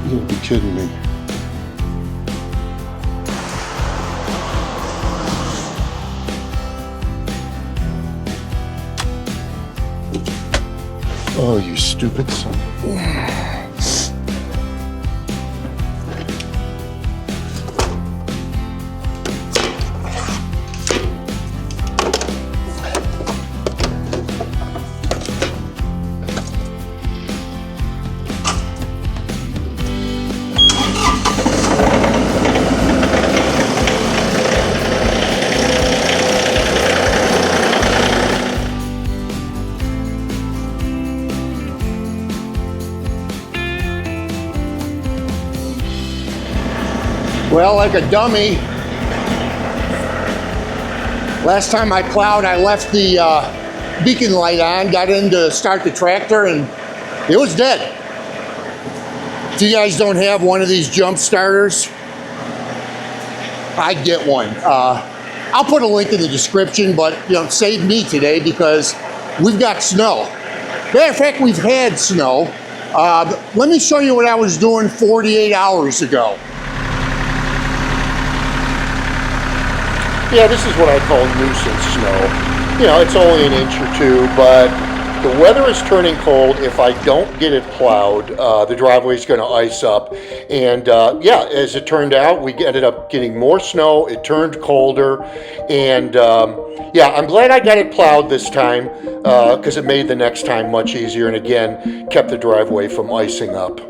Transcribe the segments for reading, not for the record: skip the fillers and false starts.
You gotta be kidding me. Oh, you stupid son. Well, like a dummy, last time I plowed, I left the beacon light on, got in to start the tractor, and it was dead. If you guys don't have one of these jump starters, I'd get one. I'll put a link in the description, but save me today because we've got snow. Matter of fact, we've had snow. Let me show you what I was doing 48 hours ago. Yeah, this is what I call nuisance snow. It's only an inch or two, but the weather is turning cold. If I don't get it plowed, the driveway is going to ice up. And yeah, as it turned out, we ended up getting more snow. It turned colder. And yeah, I'm glad I got it plowed this time because it made the next time much easier. And again, kept the driveway from icing up.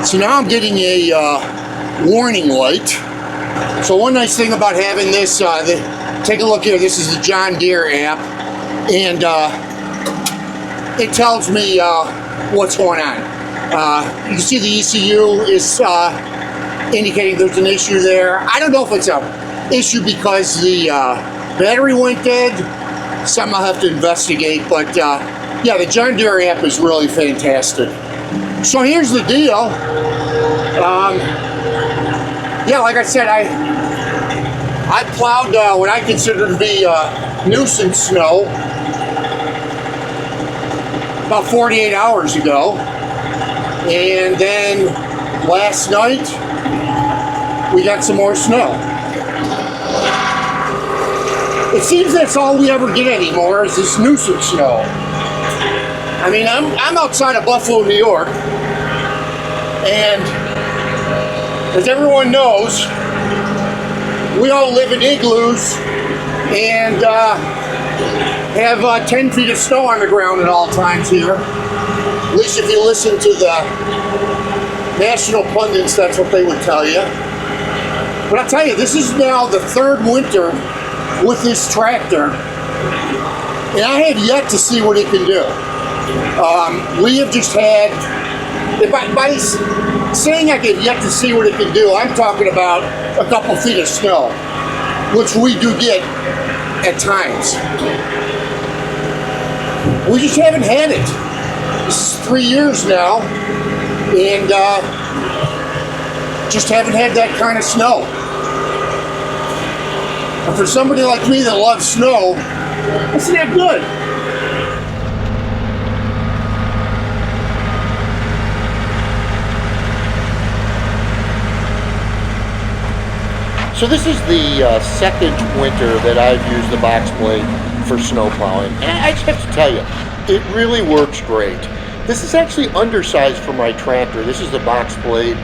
So now I'm getting a warning light. So one nice thing about having this, take a look here, this is the John Deere app, and it tells me what's going on. You can see the ECU is indicating there's an issue there. I don't know if it's an issue because the battery went dead. Something I'll have to investigate, but yeah, the John Deere app is really fantastic. So here's the deal. Yeah, like I said, I plowed what I consider to be nuisance snow about 48 hours ago. And then last night, we got some more snow. It seems that's all we ever get anymore is this nuisance snow. I mean, I'm outside of Buffalo, New York, and as everyone knows, we all live in igloos and have 10 feet of snow on the ground at all times here. At least if you listen to the national pundits, that's what they would tell you. But I'll tell you, this is now the third winter with this tractor, and I have yet to see what it can do. We have just had, by saying I have yet to see what it can do, I'm talking about a couple feet of snow, which we do get at times. We just haven't had it. This is 3 years now, and just haven't had that kind of snow. And for somebody like me that loves snow, that's not good. So this is the second winter that I've used the box blade for snow plowing, and I just have to tell you, it really works great. This is actually undersized for my tractor. This is the box blade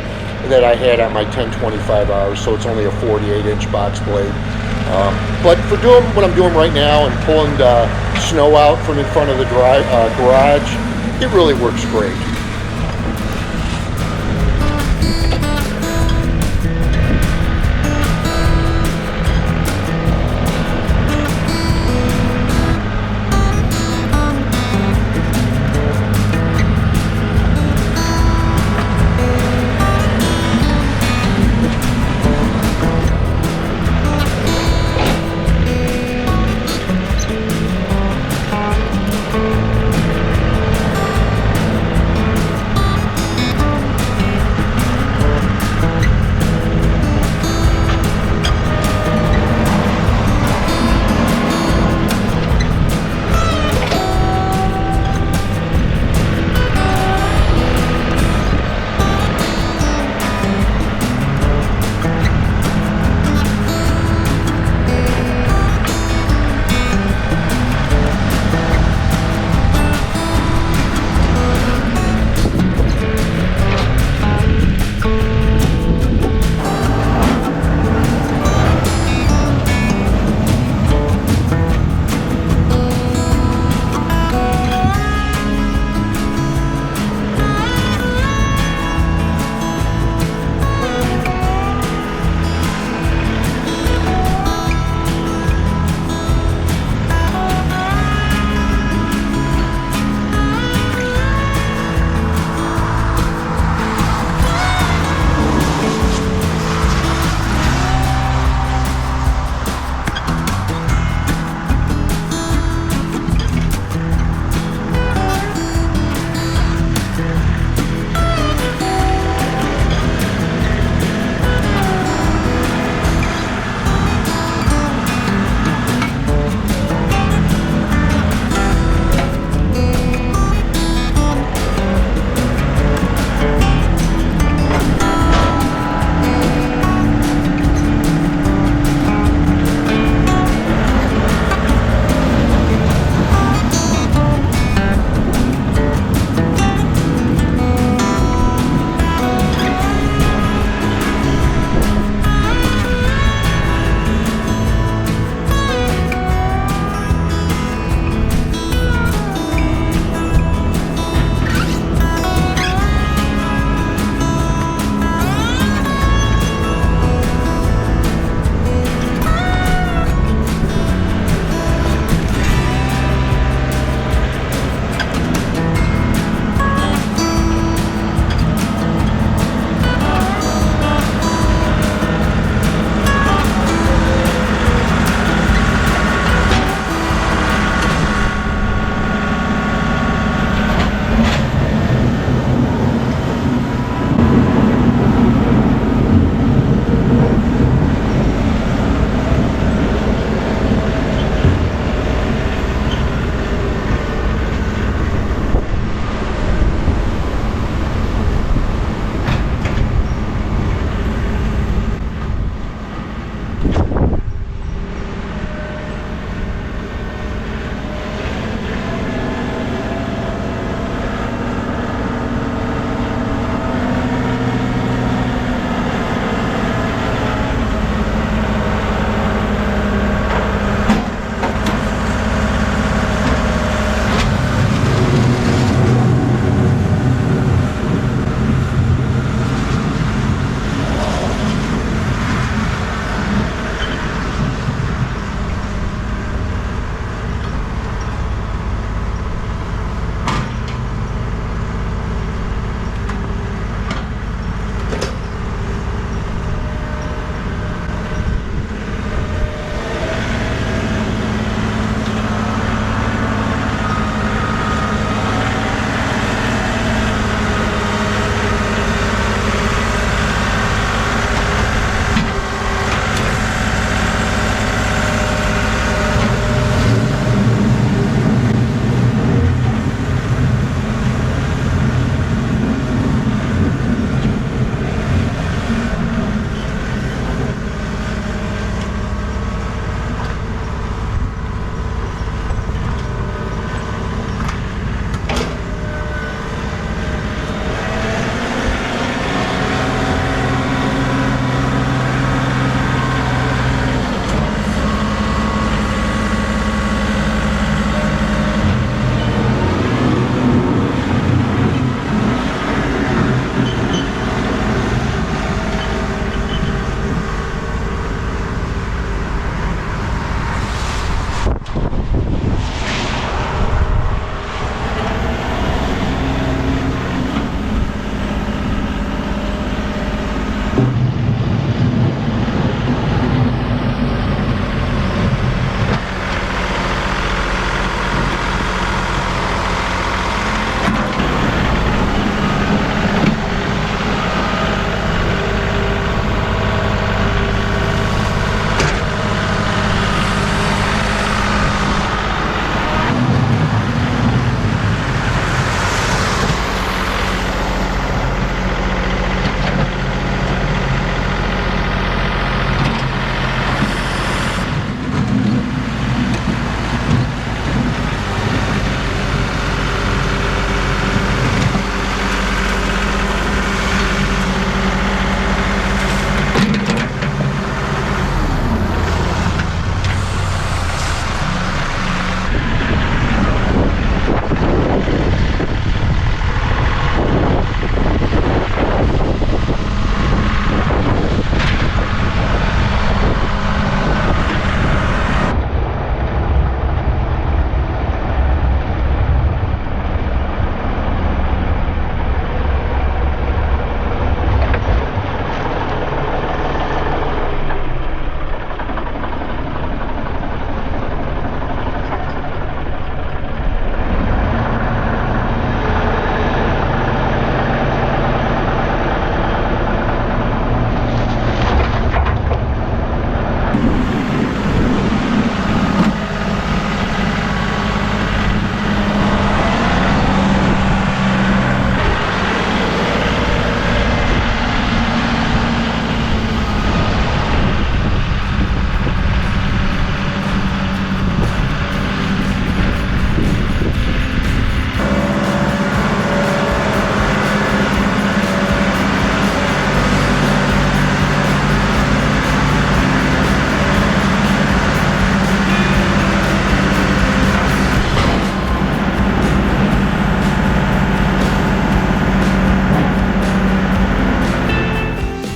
that I had on my 1025R, so it's only a 48-inch box blade. But for doing what I'm doing right now and pulling the snow out from in front of the garage, it really works great.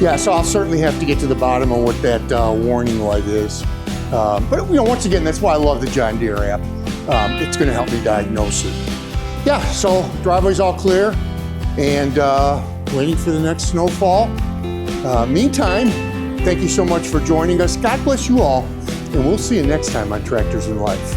Yeah, so I'll certainly have to get to the bottom of what that warning light is. But you know, once again, that's why I love the John Deere app. It's going to help me diagnose it. Yeah, so driveway's all clear and waiting for the next snowfall. Meantime, thank you so much for joining us. God bless you all, and we'll see you next time on Tractors in Life.